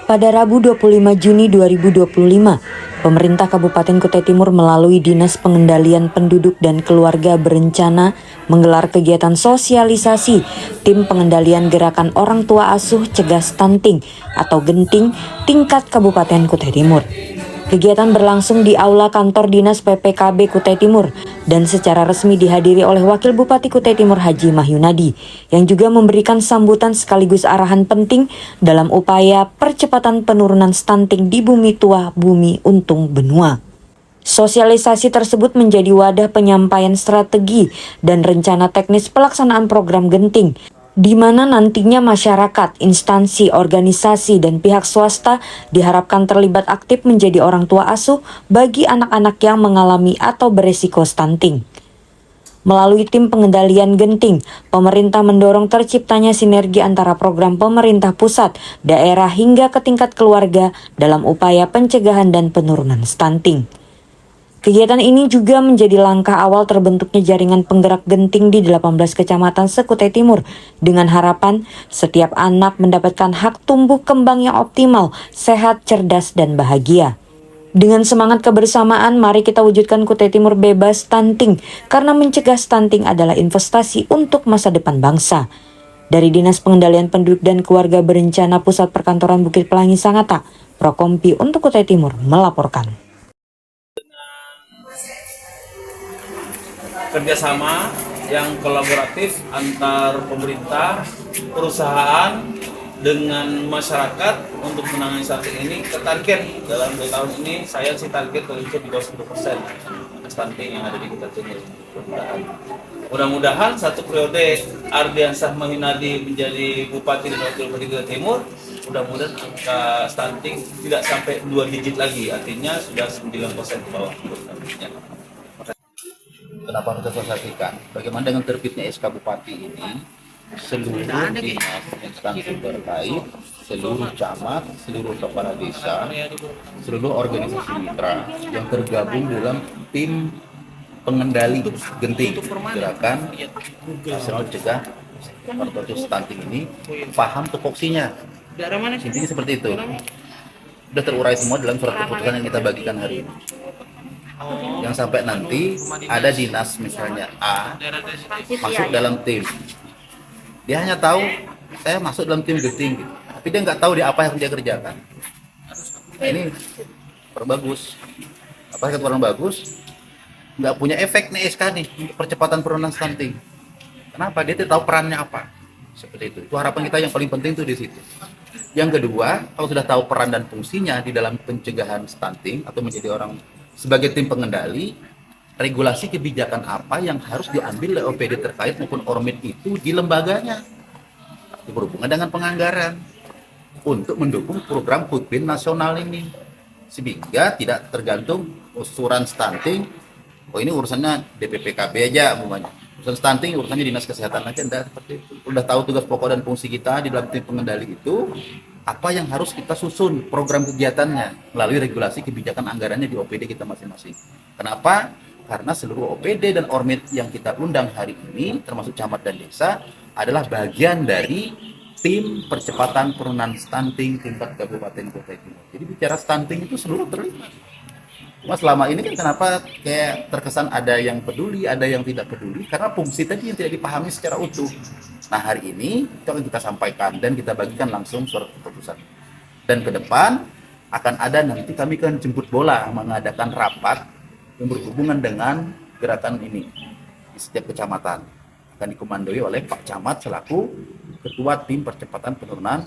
Pada Rabu 25 Juni 2025, pemerintah Kabupaten Kutai Timur melalui Dinas Pengendalian Penduduk dan Keluarga berencana menggelar kegiatan sosialisasi Tim Pengendalian Gerakan Orang Tua Asuh Cegah Stunting atau Genting tingkat Kabupaten Kutai Timur. Kegiatan berlangsung di Aula Kantor Dinas PPKB Kutai Timur dan secara resmi dihadiri oleh Wakil Bupati Kutai Timur Haji Mahyunadi yang juga memberikan sambutan sekaligus arahan penting dalam upaya percepatan penurunan stunting di bumi tua bumi untung benua. Sosialisasi tersebut menjadi wadah penyampaian strategi dan rencana teknis pelaksanaan program Genting, di mana nantinya masyarakat, instansi, organisasi, dan pihak swasta diharapkan terlibat aktif menjadi orang tua asuh bagi anak-anak yang mengalami atau beresiko stunting. Melalui tim pengendalian Genting, pemerintah mendorong terciptanya sinergi antara program pemerintah pusat, daerah hingga ke tingkat keluarga dalam upaya pencegahan dan penurunan stunting. Kegiatan ini juga menjadi langkah awal terbentuknya jaringan penggerak Genting di 18 kecamatan se-Kutai Timur dengan harapan setiap anak mendapatkan hak tumbuh kembang yang optimal, sehat, cerdas, dan bahagia. Dengan semangat kebersamaan, mari kita wujudkan Kutai Timur bebas stunting karena mencegah stunting adalah investasi untuk masa depan bangsa. Dari Dinas Pengendalian Penduduk dan Keluarga Berencana Pusat Perkantoran Bukit Pelangi Sangatta, Prokompi untuk Kutai Timur melaporkan. Kerjasama yang kolaboratif antar pemerintah, perusahaan dengan masyarakat untuk menangani stunting ini. Target dalam 2 tahun ini saya sih target untuk di bawah 10% stunting yang ada di Kutai Timur. Mudah-mudahan satu periode Ardiansah Mahyunadi menjadi Bupati dan Wakil Bupati Kutai Timur, mudah-mudahan angka stunting tidak sampai 2 digit lagi, artinya sudah 9% ke bawah. Kenapa harus disosialisasikan? Bagaimana dengan terbitnya SK Bupati ini, seluruh dinas instansi terkait, seluruh camat, seluruh kepala desa, seluruh organisasi mitra yang tergabung dalam tim pengendali Genting gerakan nasional cegah atau stunting ini paham tupoksinya. Intinya seperti itu. Sudah terurai semua dalam surat keputusan yang kita bagikan hari ini. Yang sampai nanti ada dinas misalnya A masuk dalam tim, dia hanya tahu saya masuk dalam tim Genting gitu, tapi dia nggak tahu dia apa yang dia kerjakan. Nah, ini perbagus apa kurang bagus, nggak punya efek nih SK nih untuk percepatan penurunan stunting. Kenapa? Dia tidak tahu perannya apa. Seperti itu harapan kita yang paling penting tuh di situ. Yang kedua, kalau sudah tahu peran dan fungsinya di dalam pencegahan stunting atau menjadi orang sebagai tim pengendali, regulasi kebijakan apa yang harus diambil oleh OPD terkait maupun Ormit itu di lembaganya berhubungan dengan penganggaran untuk mendukung program foodpin nasional ini, sehingga tidak tergantung usuran stunting. Oh ini urusannya DPPKB aja umpamanya, urusan stunting urusannya dinas kesehatan aja. Enggak seperti itu. Udah tahu tugas pokok dan fungsi kita di dalam tim pengendali itu, apa yang harus kita susun program kegiatannya melalui regulasi kebijakan anggarannya di OPD kita masing-masing. Kenapa? Karena seluruh OPD dan Ormit yang kita undang hari ini, termasuk camat dan desa, adalah bagian dari tim percepatan penurunan stunting tingkat Kabupaten Kutai Timur. Jadi bicara stunting itu seluruh terlibat. Cuma selama ini kan kenapa kayak terkesan ada yang peduli, ada yang tidak peduli, karena fungsi tadi yang tidak dipahami secara utuh. Nah hari ini itu akan kita sampaikan dan kita bagikan langsung surat keputusan. Dan ke depan akan ada nanti kami akan jemput bola mengadakan rapat yang berhubungan dengan gerakan ini di setiap kecamatan. Akan dikomandoi oleh Pak Camat selaku Ketua Tim Percepatan Penurunan